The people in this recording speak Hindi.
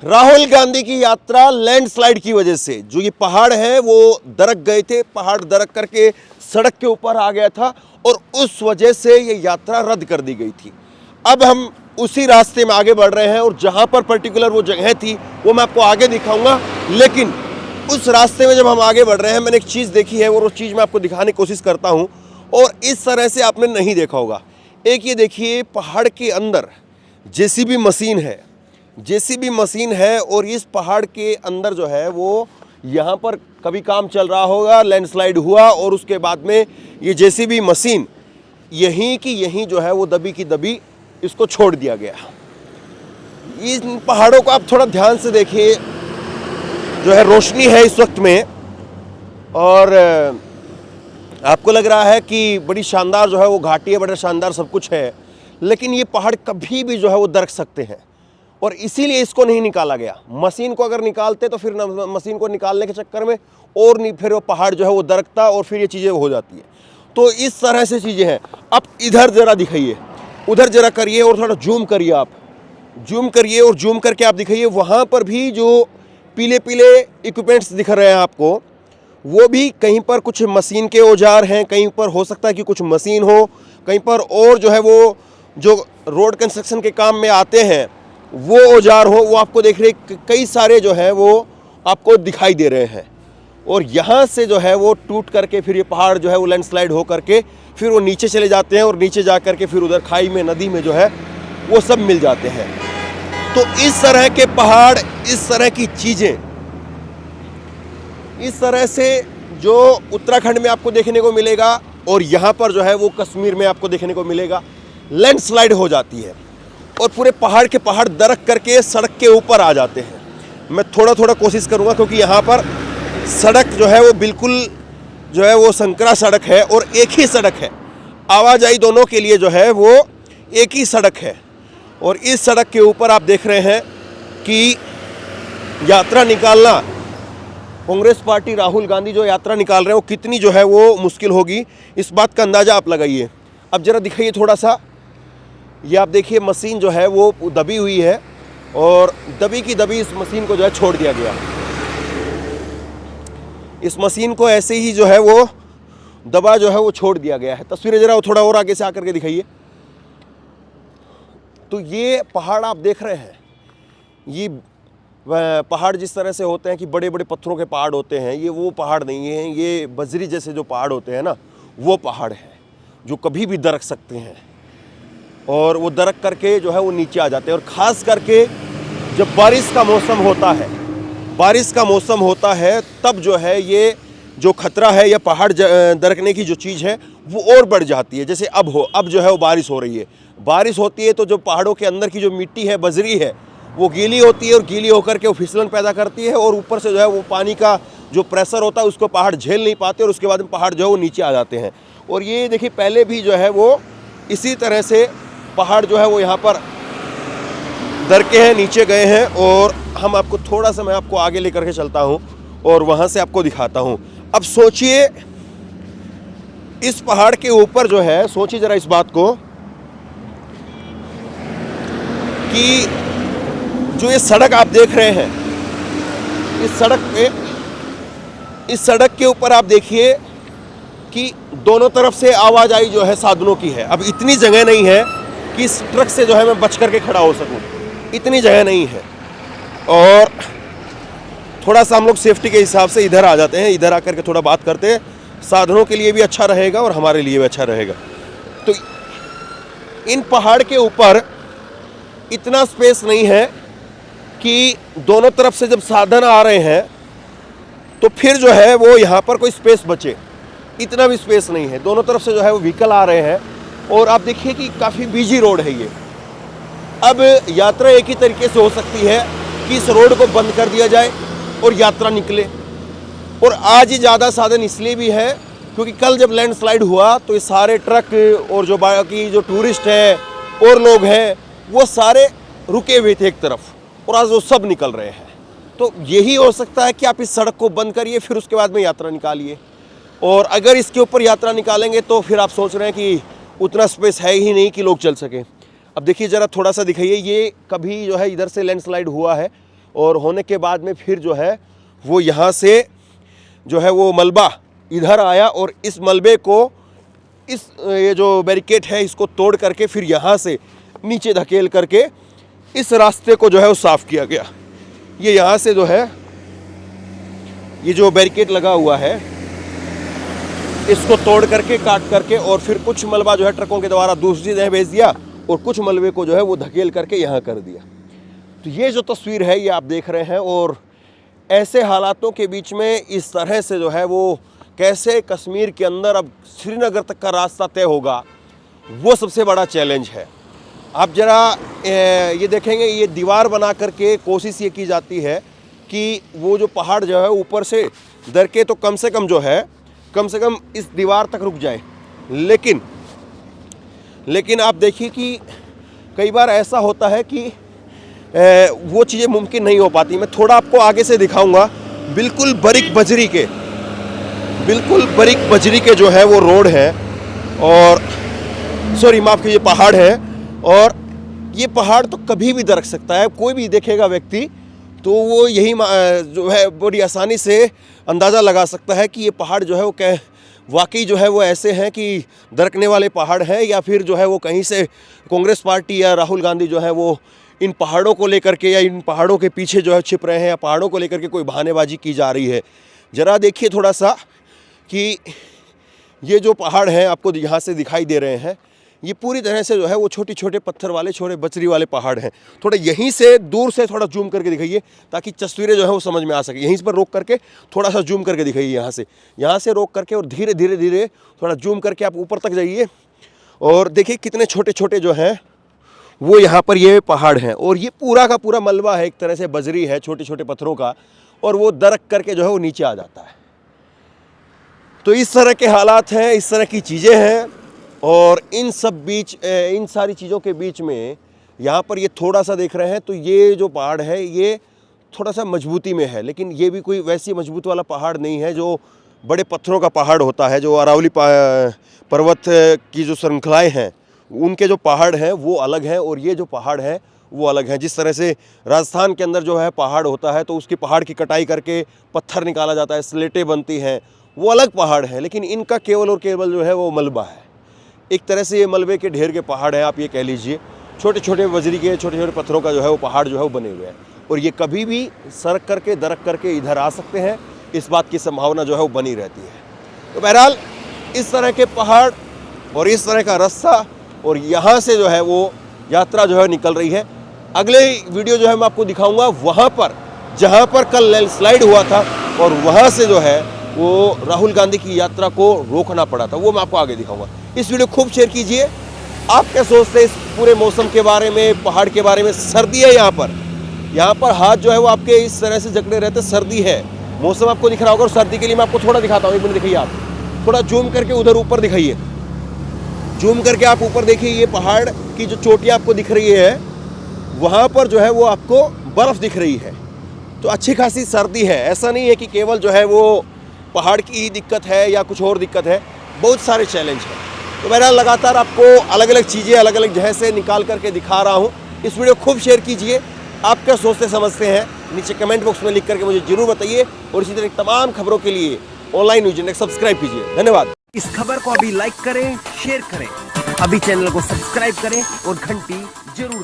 राहुल गांधी की यात्रा लैंडस्लाइड की वजह से, जो ये पहाड़ है वो दरक गए थे, पहाड़ दरक करके सड़क के ऊपर आ गया था और उस वजह से ये यात्रा रद्द कर दी गई थी। अब हम उसी रास्ते में आगे बढ़ रहे हैं और जहां पर पर्टिकुलर वो जगह थी वो मैं आपको आगे दिखाऊंगा। लेकिन उस रास्ते में जब हम आगे बढ़ रहे हैं, मैंने एक चीज़ देखी है और वो चीज़ मैं आपको दिखाने की कोशिश करता हूँ और इस तरह से आपने नहीं देखा होगा। एक ये देखिए, पहाड़ के अंदर जेसीबी मशीन है, जेसीबी मशीन है और इस पहाड़ के अंदर जो है वो यहाँ पर कभी काम चल रहा होगा, लैंडस्लाइड हुआ और उसके बाद में ये जेसीबी मशीन यहीं की यहीं जो है वो दबी की दबी इसको छोड़ दिया गया। इन पहाड़ों को आप थोड़ा ध्यान से देखिए, जो है रोशनी है इस वक्त में और आपको लग रहा है कि बड़ी शानदार जो है वो घाटी है, बड़ा शानदार सब कुछ है, लेकिन ये पहाड़ कभी भी जो है वो दरक सकते हैं और इसीलिए इसको नहीं निकाला गया। मशीन को अगर निकालते तो फिर मशीन को निकालने के चक्कर में और नहीं, फिर वो पहाड़ जो है वो दरकता और फिर ये चीज़ें हो जाती है। तो इस तरह से चीज़ें हैं। अब इधर ज़रा दिखाइए, उधर ज़रा करिए और थोड़ा जूम करिए, आप जूम करिए और जूम करके आप दिखाइए, वहाँ पर भी जो पीले पीले इक्विपमेंट्स दिख रहे हैं आपको, वो भी कहीं पर कुछ मशीन के औजार हैं, कहीं पर हो सकता है कि कुछ मशीन हो, कहीं पर और जो है वो जो रोड कंस्ट्रक्शन के काम में आते हैं वो औजार हो, वो आपको देख रहे कई सारे जो है वो आपको दिखाई दे रहे हैं। और यहाँ से जो है वो टूट करके फिर ये पहाड़ जो है वो लैंडस्लाइड हो करके फिर वो नीचे चले जाते हैं और नीचे जा करके फिर उधर खाई में, नदी में जो है वो सब मिल जाते हैं। तो इस तरह के पहाड़, इस तरह की चीज़ें, इस तरह से जो उत्तराखंड में आपको देखने को मिलेगा और यहाँ पर जो है वो कश्मीर में आपको देखने को मिलेगा, लैंडस्लाइड हो जाती है और पूरे पहाड़ के पहाड़ दरक करके सड़क के ऊपर आ जाते हैं। मैं थोड़ा थोड़ा कोशिश करूँगा क्योंकि यहाँ पर सड़क जो है वो बिल्कुल जो है वो संकरा सड़क है और एक ही सड़क है, आवाजाही दोनों के लिए जो है वो एक ही सड़क है। और इस सड़क के ऊपर आप देख रहे हैं कि यात्रा निकालना, कांग्रेस पार्टी राहुल गांधी जो यात्रा निकाल रहे हैं वो कितनी जो है वो मुश्किल होगी, इस बात का अंदाज़ा आप लगाइए। अब ज़रा दिखाइए थोड़ा सा, ये आप देखिए मशीन जो है वो दबी हुई है और दबी की दबी इस मशीन को जो है छोड़ दिया गया। इस मशीन को ऐसे ही जो है वो दबा जो है वो छोड़ दिया गया है। तस्वीरें ज़रा थोड़ा और आगे से आकर के दिखाइए। तो ये पहाड़ आप देख रहे हैं, ये पहाड़ जिस तरह से होते हैं कि बड़े बड़े पत्थरों के पहाड़ होते हैं, ये वो पहाड़ नहीं है, ये बजरी जैसे जो पहाड़ होते हैं ना, वो पहाड़ हैं जो कभी भी दरक सकते हैं और वो दरक करके जो है वो नीचे आ जाते हैं। और ख़ास करके जब बारिश का मौसम होता है, बारिश का मौसम होता है तब जो है ये जो खतरा है या पहाड़ दरकने की जो चीज़ है वो और बढ़ जाती है। जैसे अब जो है वो बारिश हो रही है, बारिश होती है तो जो पहाड़ों के अंदर की जो मिट्टी है, बजरी है, वो गीली होती है और गीली होकर के वो फिसलन पैदा करती है और ऊपर से जो है वो पानी का जो प्रेशर होता है उसको पहाड़ झेल नहीं पाते और उसके बाद में पहाड़ जो है वो नीचे आ जाते हैं। और ये देखिए पहले भी जो है वो इसी तरह से पहाड़ जो है वो यहाँ पर दरके हैं, नीचे गए हैं और हम आपको थोड़ा सा, मैं आपको आगे लेकर के चलता हूँ और वहाँ से आपको दिखाता हूँ। अब सोचिए इस पहाड़ के ऊपर जो है, सोचिए ज़रा इस बात को कि जो ये सड़क आप देख रहे हैं, इस सड़क के ऊपर आप देखिए कि दोनों तरफ से आवाजाही जो है साधनों की है। अब इतनी जगह नहीं है कि इस ट्रक से जो है मैं बच करके खड़ा हो सकूं, इतनी जगह नहीं है। और थोड़ा सा हम लोग सेफ्टी के हिसाब से इधर आ जाते हैं, इधर आकर के थोड़ा बात करते हैं, साधनों के लिए भी अच्छा रहेगा और हमारे लिए भी अच्छा रहेगा। तो इन पहाड़ के ऊपर इतना स्पेस नहीं है कि दोनों तरफ से जब साधन आ रहे हैं तो फिर जो है वो यहाँ पर कोई स्पेस बचे, इतना भी स्पेस नहीं है। दोनों तरफ से जो है वो व्हीकल आ रहे हैं और आप देखिए कि काफ़ी बिजी रोड है ये। अब यात्रा एक ही तरीके से हो सकती है कि इस रोड को बंद कर दिया जाए और यात्रा निकले। और आज ही ज़्यादा साधन इसलिए भी है क्योंकि कल जब लैंडस्लाइड हुआ तो ये सारे ट्रक और जो बाकी जो टूरिस्ट हैं और लोग हैं वो सारे रुके हुए थे एक तरफ और आज वो सब निकल रहे हैं। तो यही हो सकता है कि आप इस सड़क को बंद करिए, फिर उसके बाद में यात्रा निकालिए। और अगर इसके ऊपर यात्रा निकालेंगे तो फिर आप सोच रहे हैं कि उतना स्पेस है ही नहीं कि लोग चल सकें। अब देखिए ज़रा थोड़ा सा दिखाइए, ये कभी जो है इधर से लैंडस्लाइड हुआ है और होने के बाद में फिर जो है वो यहाँ से जो है वो मलबा इधर आया और इस मलबे को ये जो बैरिकेड है इसको तोड़ करके फिर यहाँ से नीचे धकेल करके इस रास्ते को जो है वो साफ़ किया गया। ये यहाँ से जो है ये जो बैरिकेड लगा हुआ है इसको तोड़ करके काट करके और फिर कुछ मलबा जो है ट्रकों के द्वारा दूसरी जगह भेज दिया और कुछ मलबे को जो है वो धकेल करके यहाँ कर दिया। तो ये जो तस्वीर है ये आप देख रहे हैं और ऐसे हालातों के बीच में इस तरह से जो है वो कैसे कश्मीर के अंदर अब श्रीनगर तक का रास्ता तय होगा, वो सबसे बड़ा चैलेंज है। आप ज़रा ये देखेंगे, ये दीवार बना करके कोशिश ये की जाती है कि वो जो पहाड़ जो है ऊपर से दर के तो कम से कम इस दीवार तक रुक जाए, लेकिन आप देखिए कि कई बार ऐसा होता है कि वो चीज़ें मुमकिन नहीं हो पाती। मैं थोड़ा आपको आगे से दिखाऊंगा। बिल्कुल बारीक बजरी के जो है वो रोड है और सॉरी माफ़ कीजिए पहाड़ है, और ये पहाड़ तो कभी भी दरक सकता है। कोई भी देखेगा व्यक्ति तो वो यही जो है बड़ी आसानी से अंदाज़ा लगा सकता है कि ये पहाड़ जो है वो वाकई जो है वो ऐसे हैं कि दरकने वाले पहाड़ हैं, या फिर जो है वो कहीं से कांग्रेस पार्टी या राहुल गांधी जो है वो इन पहाड़ों को लेकर के या इन पहाड़ों के पीछे जो है छिप रहे हैं, या पहाड़ों को लेकर के कोई बहानेबाजी की जा रही है। ज़रा देखिए थोड़ा सा कि ये जो पहाड़ हैं आपको यहाँ से दिखाई दे रहे हैं, ये पूरी तरह से जो है वो छोटे छोटे पत्थर वाले छोटे बजरी वाले पहाड़ हैं। थोड़ा यहीं से दूर से थोड़ा जूम करके दिखाइए ताकि तस्वीरें जो है वो समझ में आ सके। यहीं पर रोक करके थोड़ा सा जूम करके दिखाइए, यहाँ से रोक करके और धीरे धीरे थोड़ा जूम करके आप ऊपर तक जाइए और देखिए कितने छोटे छोटे जो हैं वो यहाँ पर ये पहाड़ हैं। और ये पूरा का पूरा मलबा है, एक तरह से बजरी है छोटे छोटे पत्थरों का, और वो दरक करके जो है वो नीचे आ जाता है। तो इस तरह के हालात हैं, इस तरह की चीज़ें हैं। और इन सारी चीज़ों के बीच में यहाँ पर ये थोड़ा सा देख रहे हैं तो ये जो पहाड़ है ये थोड़ा सा मजबूती में है, लेकिन ये भी कोई वैसी मजबूत वाला पहाड़ नहीं है जो बड़े पत्थरों का पहाड़ होता है। जो अरावली पर्वत की जो श्रृंखलाएँ हैं उनके जो पहाड़ हैं वो अलग हैं और ये जो पहाड़ है वो अलग हैं। जिस तरह से राजस्थान के अंदर जो है पहाड़ होता है तो उसकी पहाड़ की कटाई करके पत्थर निकाला जाता है, स्लेटें बनती हैं, वो अलग पहाड़ है। लेकिन इनका केवल और केवल जो है वो मलबा है। एक तरह से ये मलबे के ढेर के पहाड़ हैं, आप ये कह लीजिए। छोटे छोटे बजरी के छोटे छोटे पत्थरों का जो है वो पहाड़ जो है वो बने हुए हैं, और ये कभी भी सरक करके दरक करके इधर आ सकते हैं, इस बात की संभावना जो है वो बनी रहती है। तो बहरहाल इस तरह के पहाड़ और इस तरह का रास्ता, और यहाँ से जो है वो यात्रा जो है निकल रही है। अगले वीडियो जो है मैं आपको दिखाऊंगा वहाँ पर जहाँ पर कल लैंडस्लाइड हुआ था, और वहाँ से जो है वो राहुल गांधी की यात्रा को रोकना पड़ा था, वो मैं आपको आगे दिखाऊंगा। इस वीडियो खूब शेयर कीजिए। आप क्या सोचते हैं इस पूरे मौसम के बारे में, पहाड़ के बारे में? सर्दी है यहाँ पर हाथ जो है वो आपके इस तरह से जकड़े रहते, सर्दी है। मौसम आपको दिख रहा होगा, और सर्दी के लिए मैं आपको थोड़ा दिखाता हूँ। एक मिनट दिखाइए, आप थोड़ा जूम करके उधर ऊपर दिखाइए, जूम करके आप ऊपर देखिए। ये पहाड़ की जो चोटियाँ आपको दिख रही है वहाँ पर जो है वो आपको बर्फ़ दिख रही है। तो अच्छी खासी सर्दी है। ऐसा नहीं है कि केवल जो है वो पहाड़ की ही दिक्कत है या कुछ और दिक्कत है, बहुत सारे चैलेंज हैं। तो बहरहाल लगातार आपको अलग अलग चीज़ें अलग अलग जगह से निकाल करके दिखा रहा हूँ। इस वीडियो खूब शेयर कीजिए। आप क्या सोचते समझते हैं नीचे कमेंट बॉक्स में लिख करके मुझे जरूर बताइए, और इसी तरह तमाम खबरों के लिए ऑनलाइन न्यूज़ इंडेक्स सब्सक्राइब कीजिए। धन्यवाद। इस खबर को अभी लाइक करें, शेयर करें, अभी चैनल को सब्सक्राइब करें और घंटी जरूर दबाएं।